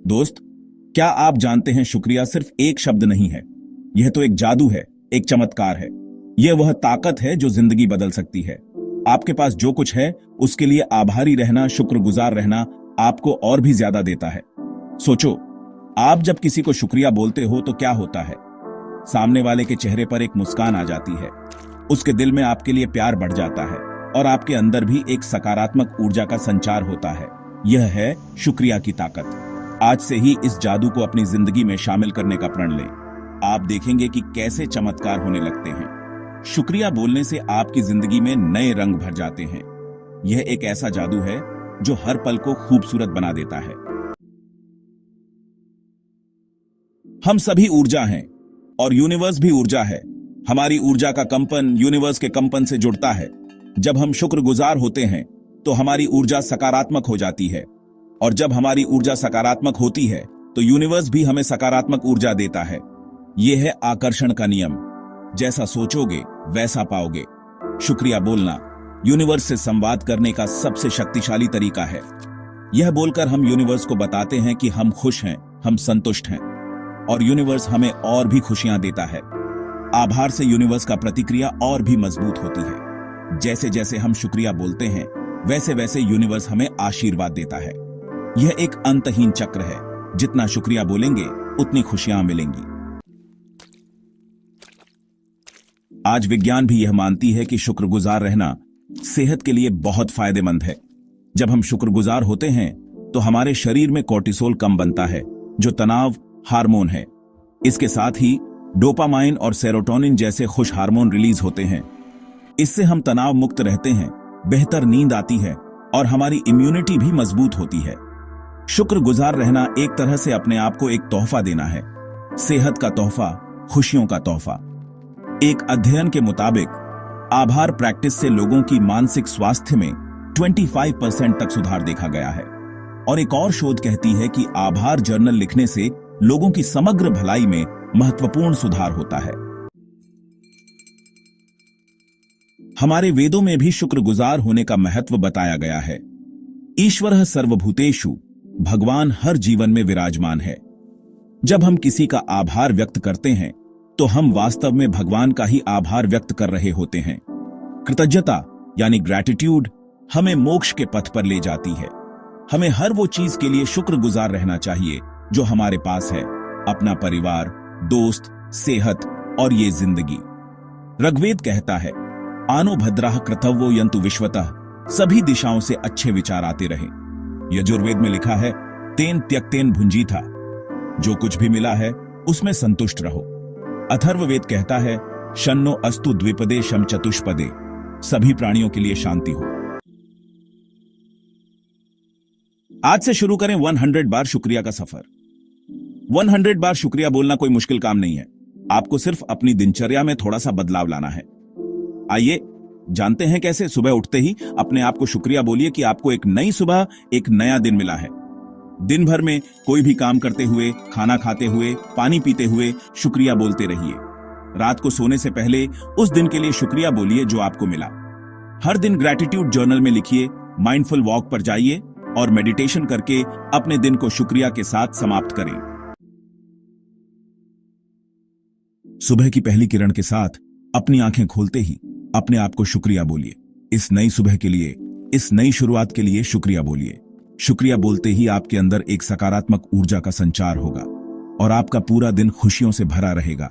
दोस्त, क्या आप जानते हैं शुक्रिया सिर्फ एक शब्द नहीं है। यह तो एक जादू है, एक चमत्कार है। यह वह ताकत है जो जिंदगी बदल सकती है। आपके पास जो कुछ है उसके लिए आभारी रहना, शुक्रगुजार रहना आपको और भी ज्यादा देता है। सोचो, आप जब किसी को शुक्रिया बोलते हो तो क्या होता है? सामने वाले के चेहरे पर एक मुस्कान आ जाती है, उसके दिल में आपके लिए प्यार बढ़ जाता है और आपके अंदर भी एक सकारात्मक ऊर्जा का संचार होता है। यह है शुक्रिया की ताकत। आज से ही इस जादू को अपनी जिंदगी में शामिल करने का प्रण लें। आप देखेंगे कि कैसे चमत्कार होने लगते हैं। शुक्रिया बोलने से आपकी जिंदगी में नए रंग भर जाते हैं। यह एक ऐसा जादू है जो हर पल को खूबसूरत बना देता है। हम सभी ऊर्जा हैं और यूनिवर्स भी ऊर्जा है। हमारी ऊर्जा का कंपन यूनिवर्स के कंपन से जुड़ता है। जब हम शुक्रगुजार होते हैं तो हमारी ऊर्जा सकारात्मक हो जाती है, और जब हमारी ऊर्जा सकारात्मक होती है तो यूनिवर्स भी हमें सकारात्मक ऊर्जा देता है। यह है आकर्षण का नियम। जैसा सोचोगे वैसा पाओगे। शुक्रिया बोलना यूनिवर्स से संवाद करने का सबसे शक्तिशाली तरीका है। यह बोलकर हम यूनिवर्स को बताते हैं कि हम खुश हैं, हम संतुष्ट हैं, और यूनिवर्स हमें और भी खुशियां देता है। आभार से यूनिवर्स का प्रतिक्रिया और भी मजबूत होती है। जैसे जैसे हम शुक्रिया बोलते हैं वैसे वैसे यूनिवर्स हमें आशीर्वाद देता है। यह एक अंतहीन चक्र है। जितना शुक्रिया बोलेंगे उतनी खुशियां मिलेंगी। आज विज्ञान भी यह मानती है कि शुक्रगुजार रहना सेहत के लिए बहुत फायदेमंद है। जब हम शुक्रगुजार होते हैं तो हमारे शरीर में कोर्टिसोल कम बनता है, जो तनाव हार्मोन है। इसके साथ ही डोपामाइन और सेरोटोनिन जैसे खुश हार्मोन रिलीज होते हैं। इससे हम तनाव मुक्त रहते हैं, बेहतर नींद आती है और हमारी इम्यूनिटी भी मजबूत होती है। शुक्रगुजार रहना एक तरह से अपने आप को एक तोहफा देना है। सेहत का तोहफा, खुशियों का तोहफा। एक अध्ययन के मुताबिक आभार प्रैक्टिस से लोगों की मानसिक स्वास्थ्य में 25% तक सुधार देखा गया है। और एक और शोध कहती है कि आभार जर्नल लिखने से लोगों की समग्र भलाई में महत्वपूर्ण सुधार होता है। हमारे वेदों में भी शुक्रगुजार होने का महत्व बताया गया है। ईश्वरः सर्वभूतेषु, भगवान हर जीवन में विराजमान है। जब हम किसी का आभार व्यक्त करते हैं तो हम वास्तव में भगवान का ही आभार व्यक्त कर रहे होते हैं। कृतज्ञता यानी ग्रैटिट्यूड हमें मोक्ष के पथ पर ले जाती है। हमें हर वो चीज के लिए शुक्रगुजार रहना चाहिए जो हमारे पास है, अपना परिवार, दोस्त, सेहत और ये जिंदगी। ऋग्वेद कहता है, आनो भद्राः कृतवो यन्तु विश्वतः, सभी दिशाओं से अच्छे विचार आते रहे। यजुर्वेद में लिखा है, तेन त्यक्तेन भुंजीथा, जो कुछ भी मिला है उसमें संतुष्ट रहो। अथर्ववेद कहता है, शन्नो अस्तु द्विपदे शम चतुष्पदे, सभी प्राणियों के लिए शांति हो। आज से शुरू करें 100 बार शुक्रिया का सफर। 100 बार शुक्रिया बोलना कोई मुश्किल काम नहीं है। आपको सिर्फ अपनी दिनचर्या में थोड़ा सा बदलाव लाना है। आइए जानते हैं कैसे। सुबह उठते ही अपने आप को शुक्रिया बोलिए कि आपको एक नई सुबह, एक नया दिन मिला है। दिन भर में कोई भी काम करते हुए, खाना खाते हुए, पानी पीते हुए शुक्रिया बोलते रहिए। रात को सोने से पहले उस दिन के लिए शुक्रिया बोलिए जो आपको मिला। हर दिन ग्रैटिट्यूड जर्नल में लिखिए, माइंडफुल वॉक पर जाइए और मेडिटेशन करके अपने दिन को शुक्रिया के साथ समाप्त करें। सुबह की पहली किरण के साथ अपनी आंखें खोलते ही अपने आप को शुक्रिया बोलिए। इस नई सुबह के लिए, इस नई शुरुआत के लिए शुक्रिया बोलिए। शुक्रिया बोलते ही आपके अंदर एक सकारात्मक ऊर्जा का संचार होगा और आपका पूरा दिन खुशियों से भरा रहेगा।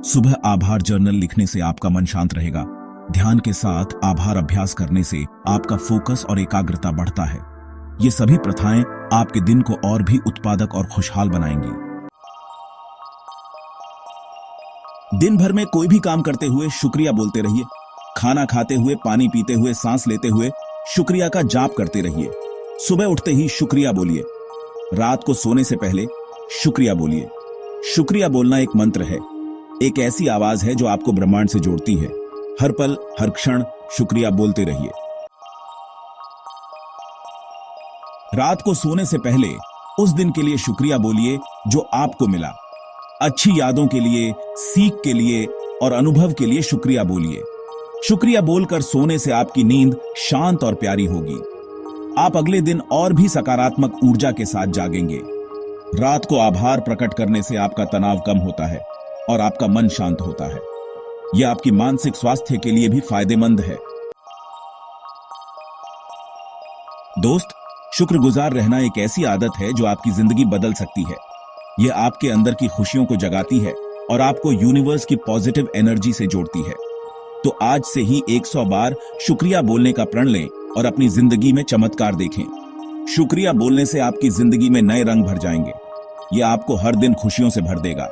सुबह आभार जर्नल लिखने से आपका मन शांत रहेगा। ध्यान के साथ आभार अभ्यास करने से आपका फोकस और एकाग्रता बढ़ता है। ये सभी प्रथाएं आपके दिन को और भी उत्पादक और खुशहाल बनाएंगी। दिन भर में कोई भी काम करते हुए शुक्रिया बोलते रहिए। खाना खाते हुए, पानी पीते हुए, सांस लेते हुए शुक्रिया का जाप करते रहिए। सुबह उठते ही शुक्रिया बोलिए। रात को सोने से पहले शुक्रिया बोलिए। शुक्रिया बोलना एक मंत्र है, एक ऐसी आवाज है जो आपको ब्रह्मांड से जोड़ती है। हर पल, हर क्षण शुक्रिया बोलते रहिए। रात को सोने से पहले उस दिन के लिए शुक्रिया बोलिए जो आपको मिला। अच्छी यादों के लिए, सीख के लिए और अनुभव के लिए शुक्रिया बोलिए। शुक्रिया बोलकर सोने से आपकी नींद शांत और प्यारी होगी। आप अगले दिन और भी सकारात्मक ऊर्जा के साथ जागेंगे। रात को आभार प्रकट करने से आपका तनाव कम होता है और आपका मन शांत होता है। यह आपकी मानसिक स्वास्थ्य के लिए भी फायदेमंद है। दोस्त, शुक्रगुजार रहना एक ऐसी आदत है जो आपकी जिंदगी बदल सकती है। यह आपके अंदर की खुशियों को जगाती है और आपको यूनिवर्स की पॉजिटिव एनर्जी से जोड़ती है। तो आज से ही 100 बार शुक्रिया बोलने का प्रण लें और अपनी जिंदगी में चमत्कार देखें। शुक्रिया बोलने से आपकी जिंदगी में नए रंग भर जाएंगे। यह आपको हर दिन खुशियों से भर देगा।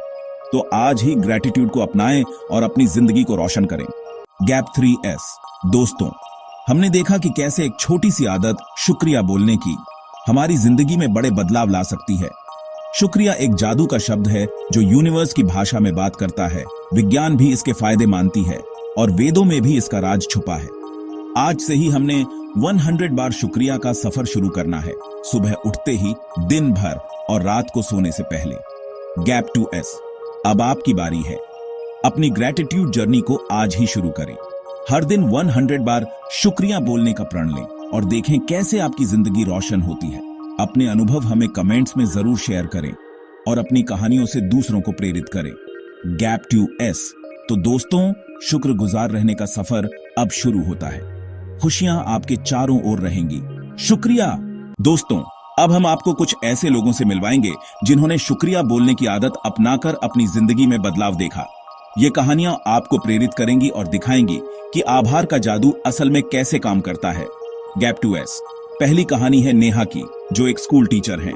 तो आज ही ग्रेटिट्यूड को अपनाएं और अपनी जिंदगी को रोशन करें। Gap 3S। दोस्तों, हमने देखा कि कैसे एक छोटी सी आदत शुक्रिया बोलने की हमारी जिंदगी में बड़े बदलाव ला सकती है। शुक्रिया एक जादू का शब्द है जो यूनिवर्स की भाषा में बात करता है। विज्ञान भी इसके फायदे मानती है और वेदों में भी इसका राज छुपा है। आज से ही हमने 100 बार शुक्रिया का सफर शुरू करना है, सुबह उठते ही, दिन भर और रात को सोने से पहले। Gap 2S। अब आपकी बारी है। अपनी ग्रेटिट्यूड जर्नी को आज ही शुरू करें। हर दिन 100 बार शुक्रिया बोलने का प्रण लें और देखें कैसे आपकी जिंदगी रोशन होती है। अपने अनुभव हमें कमेंट्स में जरूर शेयर करें और अपनी कहानियों से दूसरों को प्रेरित करें। Gap 2S। तो दोस्तों, शुक्रगुजार रहने का सफर अब शुरू होता है। खुशियां आपके चारों ओर रहेंगी। शुक्रिया। दोस्तों, अब हम आपको कुछ ऐसे लोगों से मिलवाएंगे जिन्होंने शुक्रिया बोलने की आदत अपनाकर अपनी जिंदगी में बदलाव देखा। ये कहानियां आपको प्रेरित करेंगी और दिखाएंगी कि आभार का जादू असल में कैसे काम करता है। Gap 2S। पहली कहानी है नेहा की, जो एक स्कूल टीचर हैं।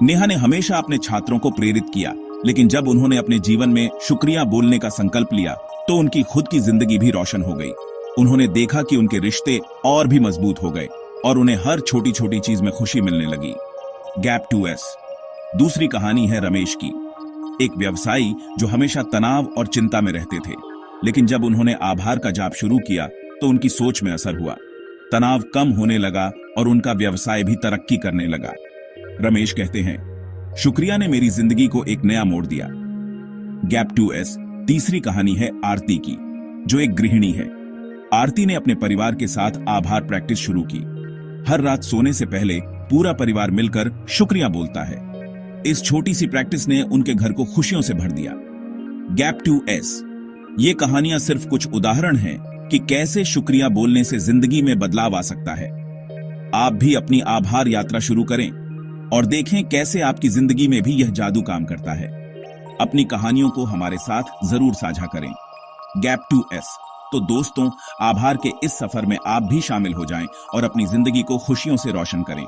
नेहा ने हमेशा अपने छात्रों को प्रेरित किया, लेकिन जब उन्होंने अपने जीवन में शुक्रिया बोलने का संकल्प लिया तो उनकी खुद की जिंदगी भी रोशन हो गई। उन्होंने देखा कि उनके रिश्ते और भी मजबूत हो गए और उन्हें हर छोटी छोटी चीज में खुशी मिलने लगी। Gap 2S। दूसरी कहानी है रमेश की, एक व्यवसायी जो हमेशा तनाव और चिंता में रहते थे, लेकिन जब उन्होंने आभार का जाप शुरू किया तो उनकी सोच में असर हुआ। तनाव कम होने लगा और उनका व्यवसाय भी तरक्की करने लगा। रमेश कहते हैं, शुक्रिया ने मेरी जिंदगी को एक नया मोड़ दिया। Gap 2S। तीसरी कहानी है आरती की, जो एक गृहिणी है। आरती ने अपने परिवार के साथ आभार प्रैक्टिस शुरू की। हर रात सोने से पहले पूरा परिवार मिलकर शुक्रिया बोलता है। इस छोटी सी प्रैक्टिस ने उनके घर को खुशियों से भर दिया। Gap 2S। ये कहानियां सिर्फ कुछ उदाहरण हैं कि कैसे शुक्रिया बोलने से जिंदगी में बदलाव आ सकता है। आप भी अपनी आभार यात्रा शुरू करें और देखें कैसे आपकी जिंदगी में भी यह जादू काम करता है। अपनी कहानियों को हमारे साथ जरूर साझा करें। Gap 2S। तो दोस्तों, आभार के इस सफर में आप भी शामिल हो जाएं और अपनी जिंदगी को खुशियों से रोशन करें।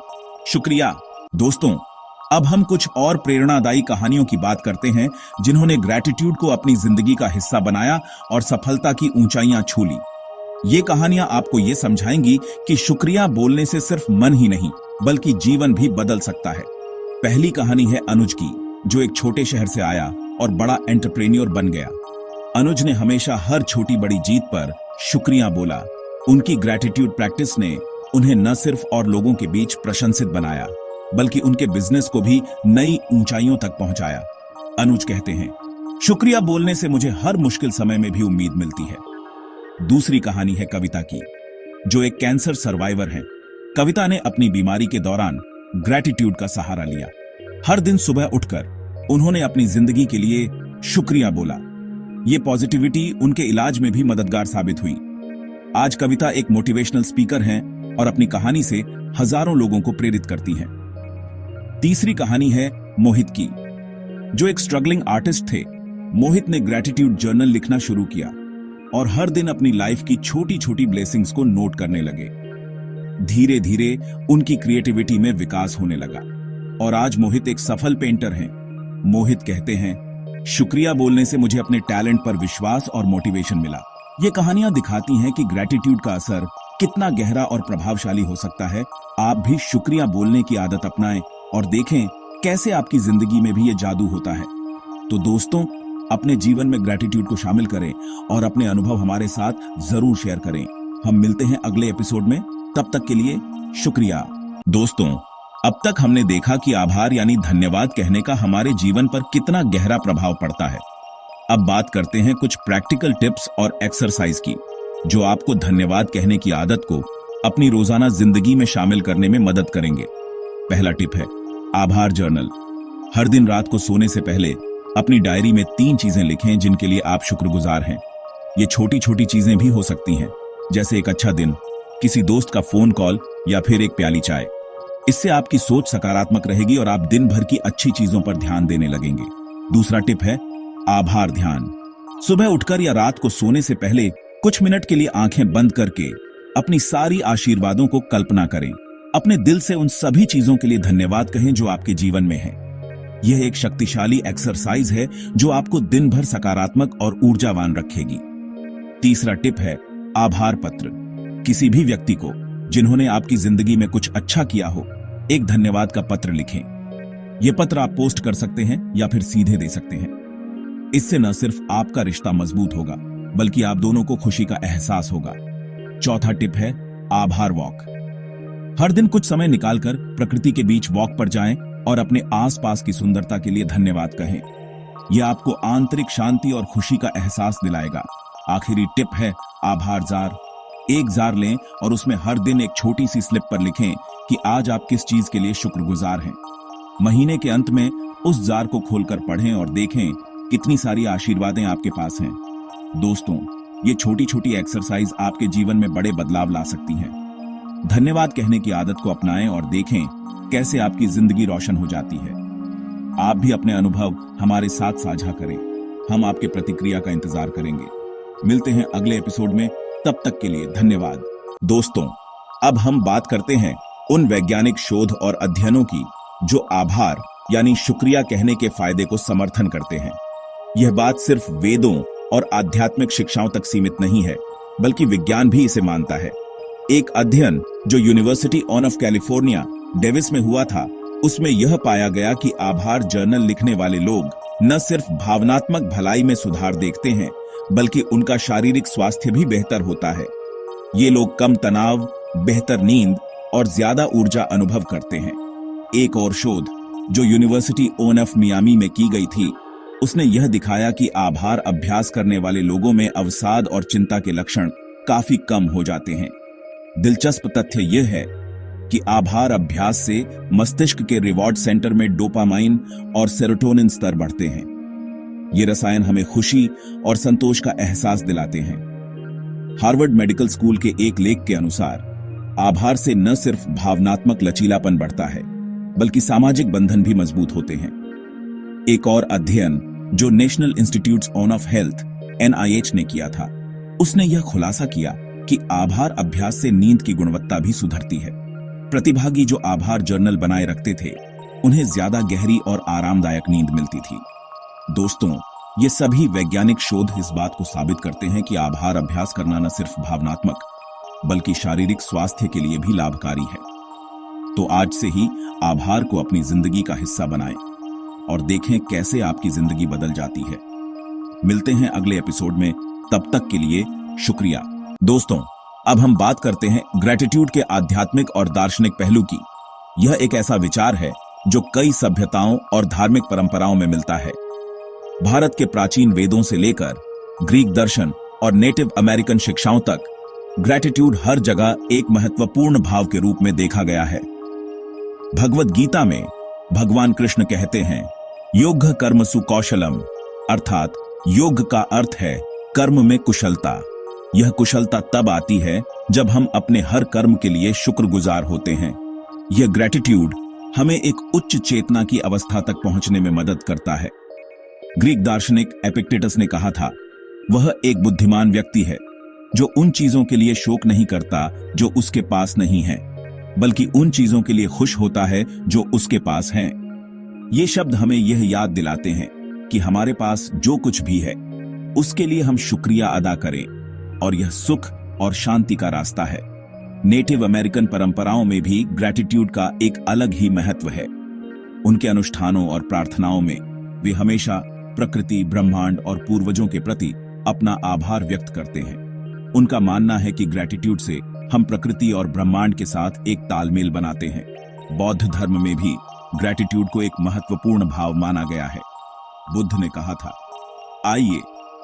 शुक्रिया। दोस्तों, अब हम कुछ और प्रेरणादायी कहानियों की बात करते हैं जिन्होंने ग्रेटिट्यूड को अपनी जिंदगी का हिस्सा बनाया और सफलता की ऊंचाइयां छू ली। ये कहानियां आपको ये समझाएंगी कि शुक्रिया बोलने से सिर्फ मन ही नहीं बल्कि जीवन भी बदल सकता है। पहली कहानी है अनुज की, जो एक छोटे शहर से आया और बड़ा एंटरप्रेन्योर बन गया। अनुज ने हमेशा हर छोटी बड़ी जीत पर शुक्रिया बोला। उनकी ग्रेटिट्यूड प्रैक्टिस ने उन्हें न सिर्फ और लोगों के बीच प्रशंसित बनाया बल्कि उनके बिजनेस को भी नई ऊंचाइयों तक पहुंचाया। अनुज कहते हैं, शुक्रिया बोलने से मुझे हर मुश्किल समय में भी उम्मीद मिलती है। दूसरी कहानी है कविता की, जो एक कैंसर सर्वाइवर है। कविता ने अपनी बीमारी के दौरान ग्रेटिट्यूड का सहारा लिया। हर दिन सुबह उठकर उन्होंने अपनी जिंदगी के लिए शुक्रिया बोला। ये पॉजिटिविटी उनके इलाज में भी मददगार साबित हुई। आज कविता एक मोटिवेशनल स्पीकर हैं और अपनी कहानी से हजारों लोगों को प्रेरित करती हैं। तीसरी कहानी है मोहित की, जो एक स्ट्रगलिंग आर्टिस्ट थे। मोहित ने ग्रेटिट्यूड जर्नल लिखना शुरू किया और हर दिन अपनी लाइफ की छोटी छोटी ब्लेसिंग्स को नोट करने लगे। धीरे धीरे उनकी क्रिएटिविटी में विकास होने लगा और आज मोहित एक सफल पेंटर हैं। मोहित कहते हैं, शुक्रिया बोलने से मुझे अपने टैलेंट पर विश्वास और मोटिवेशन मिला। ये कहानियां दिखाती हैं कि ग्रेटिट्यूड का असर कितना गहरा और प्रभावशाली हो सकता है। आप भी शुक्रिया बोलने की आदत अपनाएं और देखें कैसे आपकी जिंदगी में भी ये जादू होता है। तो दोस्तों, अपने जीवन में ग्रेटिट्यूड को शामिल करें और अपने अनुभव हमारे साथ जरूर शेयर करें। हम मिलते हैं अगले एपिसोड में, तब तक के लिए शुक्रिया। दोस्तों, अब तक हमने देखा कि आभार यानी धन्यवाद कहने का हमारे जीवन पर कितना गहरा प्रभाव पड़ता है। अब बात करते हैं कुछ प्रैक्टिकल टिप्स और एक्सरसाइज की, जो आपको धन्यवाद कहने की आदत को अपनी रोजाना जिंदगी में शामिल करने में मदद करेंगे। पहला टिप है आभार जर्नल। हर दिन रात को सोने से पहले अपनी डायरी में 3 चीजें लिखें जिनके लिए आप शुक्रगुजार हैं। ये छोटी छोटी चीजें भी हो सकती हैं, जैसे एक अच्छा दिन, किसी दोस्त का फोन कॉल या फिर एक प्याली चाय। इससे आपकी सोच सकारात्मक रहेगी और आप दिन भर की अच्छी चीजों पर ध्यान देने लगेंगे। दूसरा टिप है आभार ध्यान। सुबह उठकर या रात को सोने से पहले कुछ मिनट के लिए आंखें बंद करके अपनी सारी आशीर्वादों को कल्पना करें। अपने दिल से उन सभी चीजों के लिए धन्यवाद कहें जो आपके जीवन में है। यह एक शक्तिशाली एक्सरसाइज है जो आपको दिन भर सकारात्मक और ऊर्जावान रखेगी। तीसरा टिप है आभार पत्र। किसी भी व्यक्ति को जिन्होंने आपकी जिंदगी में कुछ अच्छा किया हो, एक धन्यवाद का पत्र लिखें। यह पत्र आप पोस्ट कर सकते हैं या फिर सीधे दे सकते हैं। इससे न सिर्फ आपका रिश्ता मजबूत होगा, बल्कि आप दोनों को खुशी का एहसास होगा। चौथा टिप है आभार वॉक। हर दिन कुछ समय निकालकर प्रकृति के बीच वॉक पर जाएं और अपने आसपास की सुंदरता के लिए धन्यवाद कहें। यह आपको आंतरिक शांति और खुशी का एहसास दिलाएगा। आखिरी टिप है आभार जार। एक जार लें और उसमें हर दिन एक छोटी सी स्लिप पर लिखें कि आज आप किस चीज के लिए शुक्रगुजार हैं। महीने के अंत में उस जार को खोलकर पढ़ें और देखें कितनी सारी आशीर्वादें आपके पास हैं। दोस्तों, ये छोटी छोटी एक्सरसाइज आपके जीवन में बड़े बदलाव ला सकती हैं। धन्यवाद कहने की आदत को अपनाएं और देखें कैसे आपकी जिंदगी रोशन हो जाती है। आप भी अपने अनुभव हमारे साथ साझा करें। हम आपके प्रतिक्रिया का इंतजार करेंगे। मिलते हैं अगले एपिसोड में, तब तक के लिए धन्यवाद। दोस्तों, अब हम बात करते हैं उन वैज्ञानिक शोध और अध्ययनों की जो आभार यानी शुक्रिया कहने के फायदे को समर्थन करते हैं। यह बात सिर्फ वेदों और आध्यात्मिक शिक्षाओं तक सीमित नहीं है, बल्कि विज्ञान भी इसे मानता है। एक अध्ययन जो यूनिवर्सिटी ऑफ कैलिफोर्निया डेविस में हुआ था, उसमें यह पाया गया कि आभार जर्नल लिखने वाले लोग न सिर्फ भावनात्मक भलाई में सुधार देखते हैं, बल्कि उनका शारीरिक स्वास्थ्य भी बेहतर होता है। ये लोग कम तनाव, बेहतर नींद और ज्यादा ऊर्जा अनुभव करते हैं। एक और शोध जो यूनिवर्सिटी ऑफ मियामी में की गई थी, उसने यह दिखाया कि आभार अभ्यास करने वाले लोगों में अवसाद और चिंता के लक्षण काफी कम हो जाते हैं। दिलचस्प तथ्य यह है कि आभार अभ्यास से मस्तिष्क के रिवॉर्ड सेंटर में डोपामाइन और सेरोटोनिन स्तर बढ़ते हैं। ये रसायन हमें खुशी और संतोष का एहसास दिलाते हैं। हार्वर्ड मेडिकल स्कूल के एक लेख के अनुसार आभार से न सिर्फ भावनात्मक लचीलापन बढ़ता है, बल्कि सामाजिक बंधन भी मजबूत होते हैं। एक और अध्ययन जो national institutes of health NIH ने किया था, उसने यह खुलासा किया कि आभार अभ्यास से नींद की गुणवत्ता भी सुधरती है। प्रतिभागी जो आभार जर्नल बनाए रखते थे, उन्हें ज्यादा गहरी और आरामदायक नींद मिलती थी। दोस्तों, ये सभी वैज्ञानिक शोध इस बात को साबित करते हैं कि आभार अभ्यास करना न सिर्फ भावनात्मक, बल्कि शारीरिक स्वास्थ्य के लिए भी लाभकारी है। तो आज से ही आभार को अपनी जिंदगी का हिस्सा बनाएं और देखें कैसे आपकी जिंदगी बदल जाती है। मिलते हैं अगले एपिसोड में, तब तक के लिए शुक्रिया। दोस्तों, अब हम बात करते हैं ग्रेटिट्यूड के आध्यात्मिक और दार्शनिक पहलू की। यह एक ऐसा विचार है जो कई सभ्यताओं और धार्मिक परंपराओं में मिलता है। भारत के प्राचीन वेदों से लेकर ग्रीक दर्शन और नेटिव अमेरिकन शिक्षाओं तक ग्रेटिट्यूड हर जगह एक महत्वपूर्ण भाव के रूप में देखा गया है। भगवद गीता में भगवान कृष्ण कहते हैं, योग कर्मसु कौशलम, अर्थात योग का अर्थ है कर्म में कुशलता। यह कुशलता तब आती है जब हम अपने हर कर्म के लिए शुक्रगुजार होते हैं। यह ग्रेटिट्यूड हमें एक उच्च चेतना की अवस्था तक पहुंचने में मदद करता है। ग्रीक दार्शनिक एपिक्टेटस ने कहा था, वह एक बुद्धिमान व्यक्ति है जो उन चीजों के लिए शोक नहीं करता जो उसके पास नहीं है, बल्कि उन चीजों के लिए खुश होता है जो उसके पास हैं। ये शब्द हमें यह याद दिलाते हैं कि हमारे पास जो कुछ भी है उसके लिए हम शुक्रिया अदा करें, और यह सुख और शांति का रास्ता है। नेटिव अमेरिकन परंपराओं में भी ग्रेटिट्यूड का एक अलग ही महत्व है। उनके अनुष्ठानों और प्रार्थनाओं में वे हमेशा प्रकृति, ब्रह्मांड और पूर्वजों के प्रति अपना आभार व्यक्त करते हैं। उनका मानना है कि ग्रेटिट्यूड से हम प्रकृति और ब्रह्मांड के साथ एक तालमेल बनाते हैं। बौद्ध धर्म में भी ग्रेटिट्यूड को एक महत्वपूर्ण भाव माना गया है। बुद्ध ने कहा था, आइए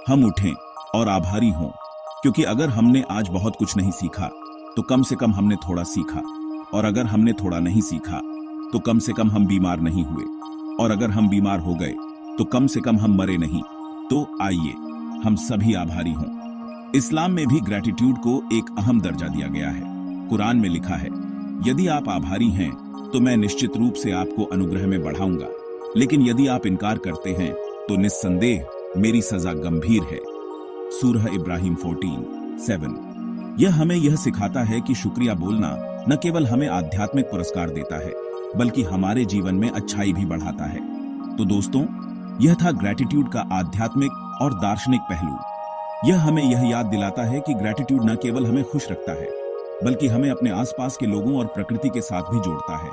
हम उठें और आभारी हों, क्योंकि अगर हमने आज बहुत कुछ नहीं सीखा तो कम से कम हमने थोड़ा सीखा, और अगर हमने थोड़ा नहीं सीखा तो कम से कम हम बीमार नहीं हुए। और अगर हम बीमार हो गए तो कम से कम हम मरे नहीं। तो आइए हम सभी आभारी हों। इस्लाम में भी ग्रैटिट्यूड को एक अहम दर्जा दिया गया है। कुरान में लिखा है, यदि आप आभारी हैं तो मैं निश्चित रूप से आपको अनुग्रह में बढ़ाऊंगा, लेकिन यदि आप इनकार करते हैं तो निस्संदेह मेरी सजा गंभीर है। सूरह इब्राहिम 14:7। यह हमें यह सिखाता है कि शुक्रिया बोलना न केवल हमें आध्यात्मिक पुरस्कार देता है, बल्कि हमारे जीवन में अच्छाई भी बढ़ाता है। तो दोस्तों, यह था ग्रैटिट्यूड का आध्यात्मिक और दार्शनिक पहलू। यह हमें यह याद दिलाता है कि ग्रैटिट्यूड न केवल हमें खुश रखता है, बल्कि हमें अपने आसपास के लोगों और प्रकृति के साथ भी जोड़ता है।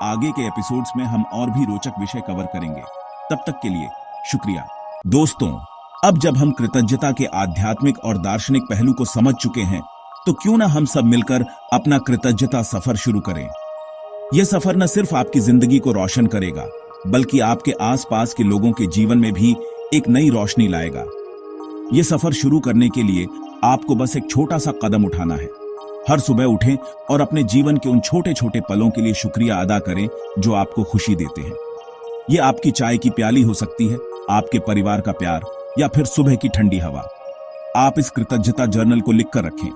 आगे के एपिसोड्स में हम और भी रोचक विषय कवर करेंगे। तब तक के लिए शुक्रिया। दोस्तों, अब जब हम कृतज्ञता के आध्यात्मिक और दार्शनिक पहलू को समझ चुके हैं, तो क्यों ना हम सब मिलकर अपना कृतज्ञता सफर शुरू करें। यह सफर न सिर्फ आपकी जिंदगी को रोशन करेगा, बल्कि आपके आसपास के लोगों के जीवन में भी एक नई रोशनी लाएगा। यह सफर शुरू करने के लिए आपको बस एक छोटा सा कदम उठाना है। हर सुबह उठें और अपने जीवन के उन छोटे छोटे पलों के लिए शुक्रिया अदा करें जो आपको खुशी देते हैं। यह आपकी चाय की प्याली हो सकती है, आपके परिवार का प्यार, या फिर सुबह की ठंडी हवा। आप इस कृतज्ञता जर्नल को लिखकर रखें।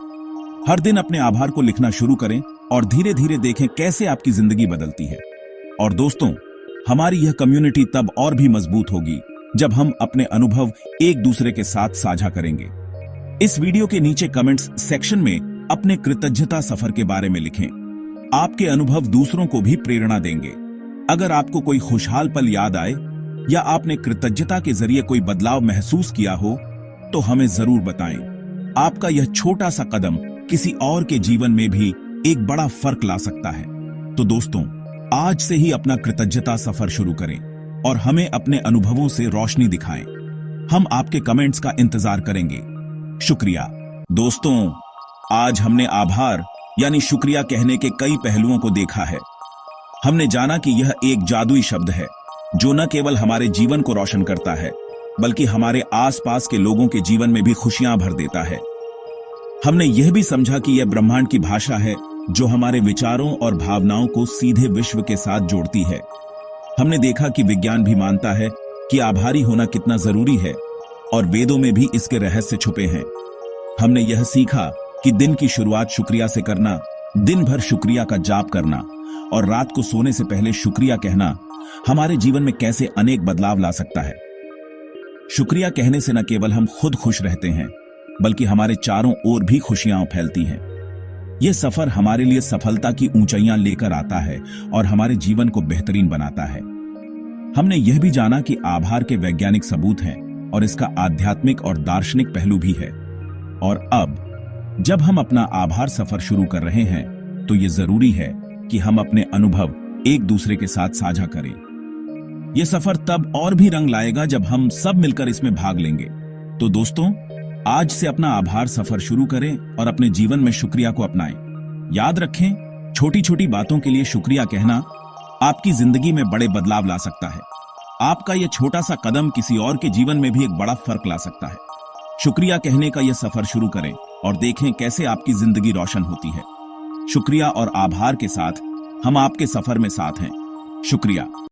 हर दिन अपने आभार को लिखना शुरू करें और धीरे धीरे देखें कैसे आपकी जिंदगी बदलती है। और दोस्तों, हमारी यह कम्युनिटी तब और भी मजबूत होगी जब हम अपने अनुभव एक दूसरे के साथ साझा करेंगे। इस वीडियो के नीचे कमेंट्स सेक्शन में अपने कृतज्ञता सफर के बारे में लिखें। आपके अनुभव दूसरों को भी प्रेरणा देंगे। अगर आपको कोई खुशहाल पल याद आए या आपने कृतज्ञता के जरिए कोई बदलाव महसूस किया हो, तो हमें जरूर बताएं। आपका यह छोटा सा कदम किसी और के जीवन में भी एक बड़ा फर्क ला सकता है। तो दोस्तों, आज से ही अपना कृतज्ञता सफर शुरू करें और हमें अपने अनुभवों से रोशनी दिखाएं। हम आपके कमेंट्स का इंतजार करेंगे। शुक्रिया। दोस्तों, आज हमने आभार यानी शुक्रिया कहने के कई पहलुओं को देखा है। हमने जाना कि यह एक जादुई शब्द है जो न केवल हमारे जीवन को रोशन करता है, बल्कि हमारे आसपास के लोगों के जीवन में भी खुशियां भर देता है। हमने यह भी समझा कि यह ब्रह्मांड की भाषा है जो हमारे विचारों और भावनाओं को सीधे विश्व के साथ जोड़ती है। हमने देखा कि विज्ञान भी मानता है कि आभारी होना कितना जरूरी है, और वेदों में भी इसके रहस्य छुपे हैं। हमने यह सीखा कि दिन की शुरुआत शुक्रिया से करना, दिन भर शुक्रिया का जाप करना और रात को सोने से पहले शुक्रिया कहना हमारे जीवन में कैसे अनेक बदलाव ला सकता है। शुक्रिया कहने से न केवल हम खुद खुश रहते हैं, बल्कि हमारे चारों ओर भी खुशियां फैलती हैं। यह सफर हमारे लिए सफलता की ऊंचाइयां लेकर आता है और हमारे जीवन को बेहतरीन बनाता है। हमने यह भी जाना कि आभार के वैज्ञानिक सबूत हैं और इसका आध्यात्मिक और दार्शनिक पहलू भी है। और अब जब हम अपना आभार सफर शुरू कर रहे हैं, तो यह जरूरी है कि हम अपने अनुभव एक दूसरे के साथ साझा करें। यह सफर तब और भी रंग लाएगा जब हम सब मिलकर इसमें भाग लेंगे। तो दोस्तों, आज से अपना आभार सफर शुरू करें और अपने जीवन में शुक्रिया को अपनाएं। याद रखें, छोटी छोटी बातों के लिए शुक्रिया कहना आपकी जिंदगी में बड़े बदलाव ला सकता है। आपका यह छोटा सा कदम किसी और के जीवन में भी एक बड़ा फर्क ला सकता है। शुक्रिया कहने का यह सफर शुरू करें और देखें कैसे आपकी जिंदगी रोशन होती है। शुक्रिया और आभार के साथ हम आपके सफर में साथ हैं। शुक्रिया।